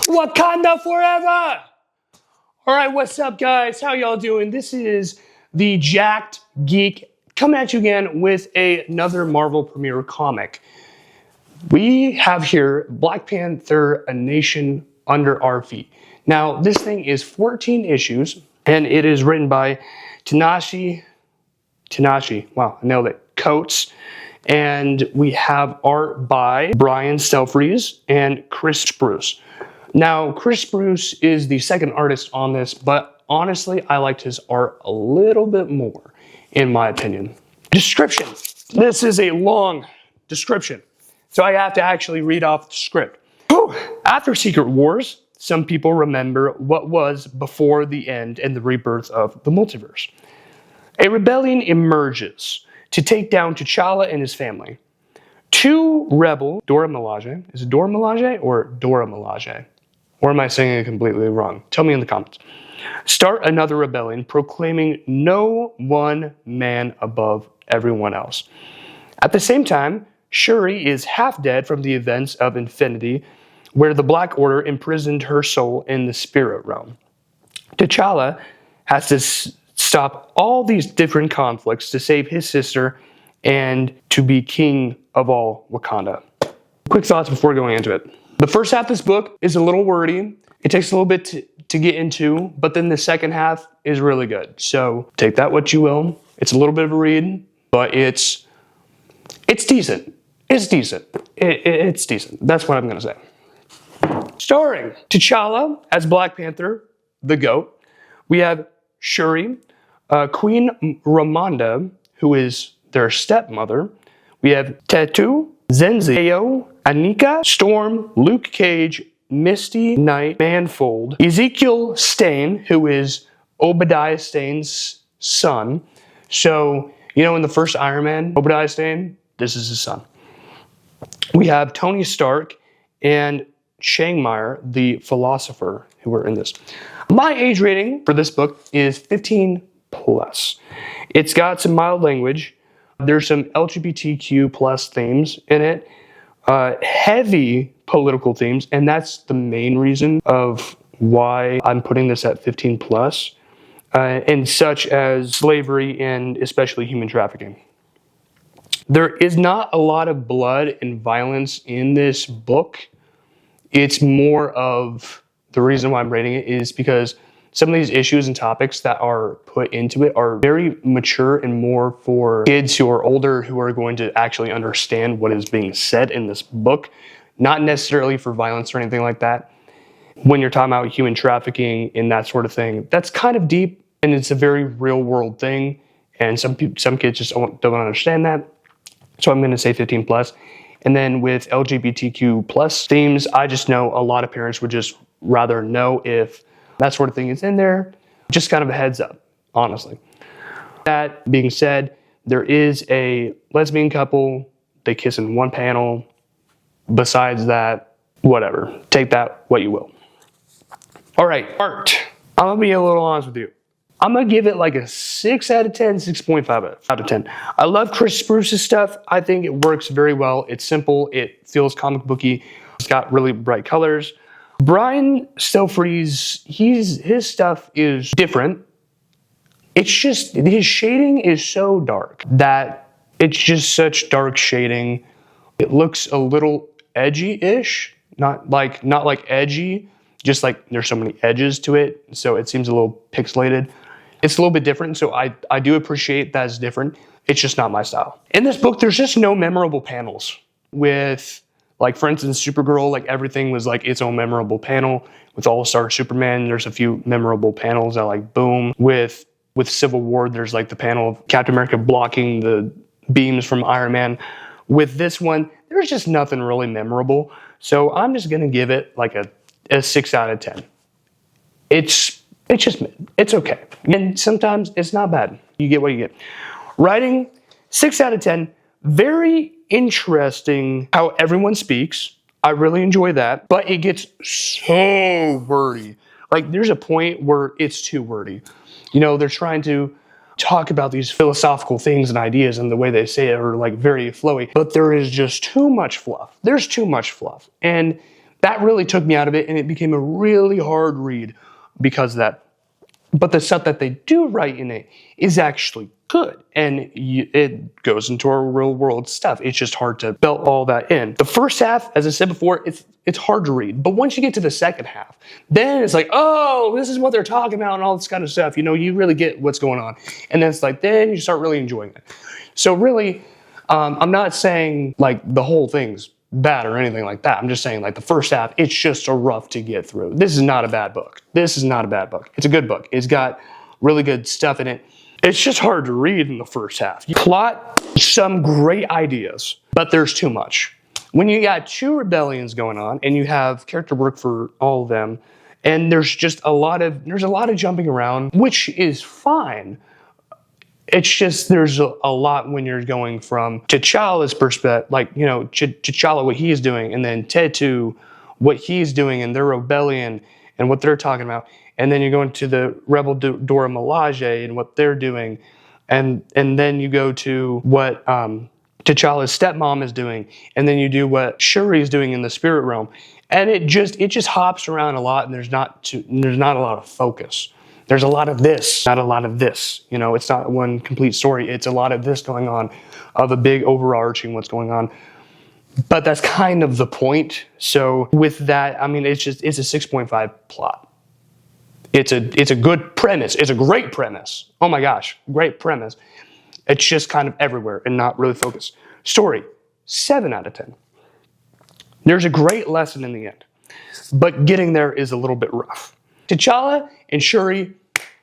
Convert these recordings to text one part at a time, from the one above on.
Wakanda forever! Alright, what's up guys? How y'all doing? This is the Jacked Geek coming at you again with another Marvel premiere comic. We have here Black Panther, A Nation Under Our Feet. Now, this thing is 14 issues, and it is written by Tanashi, wow, I nailed it, Coates. And we have art by Brian Stelfreeze and Chris Spruce. Now, Chris Spruce is the second artist on this, but honestly, I liked his art a little bit more, in my opinion. Description. This is a long description, so I have to actually read off the script. Whew. After Secret Wars, some people remember what was before the end and the rebirth of the multiverse. A rebellion emerges to take down T'Challa and his family. Two rebel, Dora Milaje, is it Dora Milaje or Dora Milaje? Or am I saying it completely wrong? Tell me in the comments. Start another rebellion proclaiming no one man above everyone else. At the same time, Shuri is half dead from the events of Infinity, where the Black Order imprisoned her soul in the spirit realm. T'Challa has to stop all these different conflicts to save his sister and to be king of all Wakanda. Quick thoughts before going into it. The first half of this book is a little wordy. It takes a little bit to get into, but then the second half is really good. So take that what you will. It's a little bit of a read, but it's decent. It's decent. It's decent. That's what I'm going to say. Starring T'Challa as Black Panther, the GOAT. We have Shuri, Queen Ramonda, who is their stepmother. We have Tetu, Zenzio, Anika, Storm, Luke Cage, Misty Knight, Manfold, Ezekiel Stane, who is Obadiah Stane's son. So, you know, in the first Iron Man, Obadiah Stane, this is his son. We have Tony Stark and Shangmire, the philosopher, who are in this. My age rating for this book is 15 plus. It's got some mild language. There's some LGBTQ plus themes in it. Heavy political themes, and that's the main reason of why I'm putting this at 15 plus, and such as slavery and especially human trafficking. There is not a lot of blood and violence in this book. It's more of the reason why I'm rating it is because some of these issues and topics that are put into it are very mature and more for kids who are older who are going to actually understand what is being said in this book, not necessarily for violence or anything like that. When you're talking about human trafficking and that sort of thing, that's kind of deep and it's a very real world thing. And some kids just don't understand that. So I'm going to say 15 plus. And then with LGBTQ plus themes, I just know a lot of parents would just rather know if that sort of thing is in there. Just kind of a heads up, honestly. That being said, there is a lesbian couple. They kiss in one panel. Besides that, whatever. Take that what you will. All right, art. I'm going to be a little honest with you. I'm going to give it like a 6 out of 10, 6.5 out of 10. I love Chris Spruce's stuff. I think it works very well. It's simple. It feels comic booky. It's got really bright colors. Brian Stelfreeze, his stuff is different. It's just, his shading is so dark that it's just such dark shading. It looks a little edgy-ish, not like edgy, just like there's so many edges to it, so it seems a little pixelated. It's a little bit different, so I do appreciate that it's different. It's just not my style. In this book, there's just no memorable panels with, like, for instance, Supergirl, like everything was like its own memorable panel. With All-Star Superman, there's a few memorable panels that like boom. With Civil War, there's like the panel of Captain America blocking the beams from Iron Man. With this one, there's just nothing really memorable. So I'm just gonna give it like a 6 out of 10. It's okay. And sometimes it's not bad. You get what you get. Writing, 6 out of 10. Very interesting how everyone speaks. I really enjoy that, but it gets so wordy. Like there's a point where it's too wordy. You know, they're trying to talk about these philosophical things and ideas, and the way they say it are like very flowy, but there is just too much fluff. There's too much fluff. And That really took me out of it, and it became a really hard read because of that. But the stuff that they do write in it is actually good, and it goes into our real world stuff. It's just hard to belt all that in. The first half, as I said before, it's hard to read. But once you get to the second half, then it's like, oh, this is what they're talking about and all this kind of stuff. You know, you really get what's going on. And then it's like, then you start really enjoying it. So really, I'm not saying like the whole thing's bad or anything like that. I'm just saying like the first half, it's just a rough to get through. This is not a bad book. This is not a bad book. It's a good book. It's got really good stuff in it. It's just hard to read in the first half. You plot some great ideas, but there's too much. When you got two rebellions going on and you have character work for all of them, and there's a lot of jumping around, which is fine. It's just there's a lot when you're going from T'Challa's perspective, like, you know, T'Challa, what he's doing, and then Tetu, what he's doing and their rebellion and what they're talking about. And then you go into the Rebel Dora Milaje and what they're doing. And then you go to what T'Challa's stepmom is doing. And then you do what Shuri is doing in the spirit realm. And it just hops around a lot, and there's not a lot of focus. There's a lot of this, not a lot of this. You know, it's not one complete story. It's a lot of this going on, of a big overarching what's going on. But that's kind of the point. So with that, I mean, it's a 6.5 plot. It's a good premise. It's a great premise. Oh my gosh, great premise. It's just kind of everywhere and not really focused. Story, 7 out of 10. There's a great lesson in the end, but getting there is a little bit rough. T'Challa and Shuri,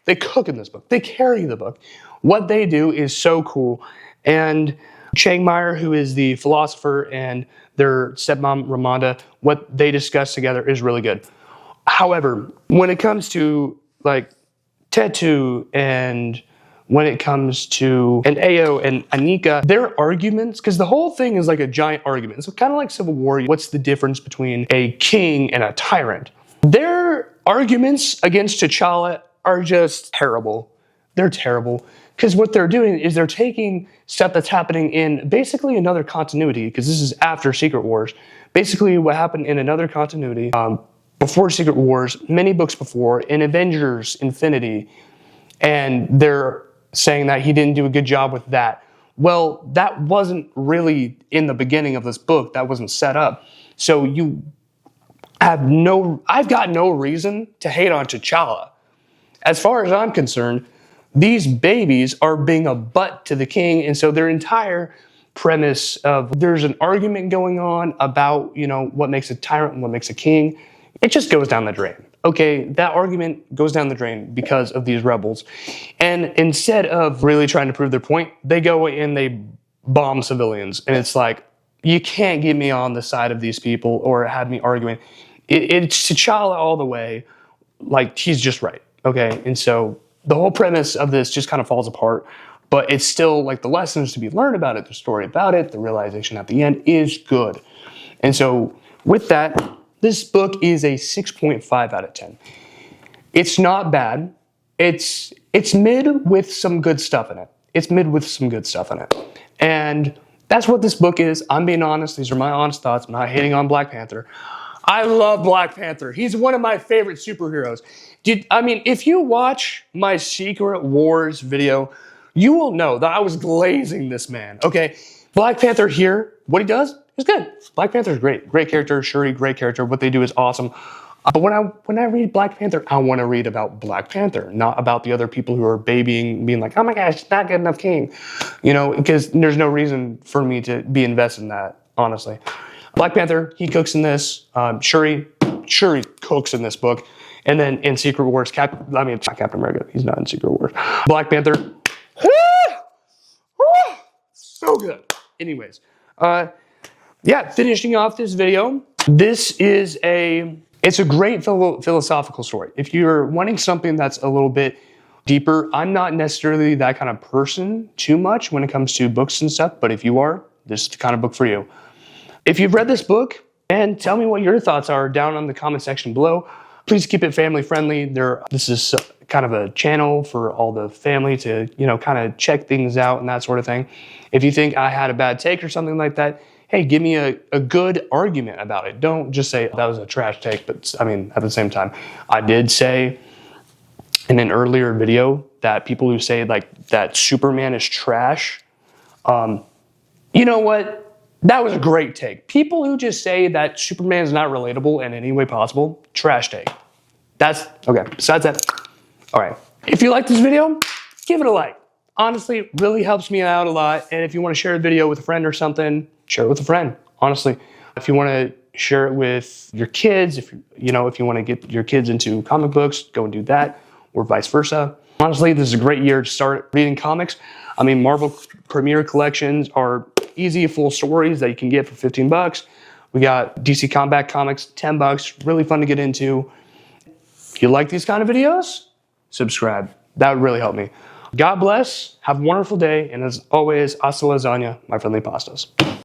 they cook in this book. They carry the book. What they do is so cool. And Chiang Mai, who is the philosopher, and their stepmom, Ramonda, what they discuss together is really good. However, when it comes to like Tetu and when it comes to Ao and Anika, their arguments, because the whole thing is like a giant argument. So kind of like Civil War, what's the difference between a king and a tyrant? Their arguments against T'Challa are just terrible. They're terrible. Because what they're doing is they're taking stuff that's happening in basically another continuity, because this is after Secret Wars. Basically what happened in another continuity, before Secret Wars, many books before, in Avengers Infinity, and they're saying that he didn't do a good job with that. Well, that wasn't really in the beginning of this book. That wasn't set up. So I've got no reason to hate on T'Challa. As far as I'm concerned, these babies are being a butt to the king, and so their entire premise of there's an argument going on about, you know, what makes a tyrant and what makes a king, it just goes down the drain. Okay, that argument goes down the drain because of these rebels. And instead of really trying to prove their point, they go and they bomb civilians. And it's like, you can't get me on the side of these people or have me arguing. It's T'Challa all the way. Like, he's just right. Okay, and so the whole premise of this just kind of falls apart. But it's still like the lessons to be learned about it, the story about it, the realization at the end is good. And so with that, this book is a 6.5 out of 10. It's not bad. It's mid with some good stuff in it. It's mid with some good stuff in it. And that's what this book is. I'm being honest. These are my honest thoughts. I'm not hating on Black Panther. I love Black Panther. He's one of my favorite superheroes. If you watch my Secret Wars video, you will know that I was glazing this man, okay? Black Panther here, what he does is good. Black Panther is great. Great character. Shuri, great character. What they do is awesome. But when I read Black Panther, I want to read about Black Panther, not about the other people who are being like, oh my gosh, not good enough king. You know, because there's no reason for me to be invested in that, honestly. Black Panther, he cooks in this. Shuri cooks in this book. And then in Secret Wars, not Captain America. He's not in Secret Wars. Black Panther, so good. Anyways, finishing off this video, it's a great philosophical story. If you're wanting something that's a little bit deeper, I'm not necessarily that kind of person too much when it comes to books and stuff, but if you are, this is the kind of book for you. If you've read this book, and tell me what your thoughts are down on the comment section below. Please keep it family friendly. This is kind of a channel for all the family to, kind of check things out and that sort of thing. If you think I had a bad take or something like that, hey, give me a good argument about it. Don't just say that was a trash take, but I mean, at the same time, I did say in an earlier video that people who say like that Superman is trash, you know what? That was a great take. People who just say that Superman is not relatable in any way possible, trash take. That's, okay, besides that, all right. If you like this video, give it a like. Honestly, it really helps me out a lot. And if you want to share the video with a friend or something, share it with a friend, honestly. If you want to share it with your kids, if you want to get your kids into comic books, go and do that, or vice versa. Honestly, this is a great year to start reading comics. I mean, Marvel Premier collections are easy, full stories that you can get for 15 bucks. We got DC Combat Comics, 10 bucks, really fun to get into. If you like these kind of videos, subscribe. That would really help me. God bless, have a wonderful day, and as always, hasta lasagna, my friendly pastas.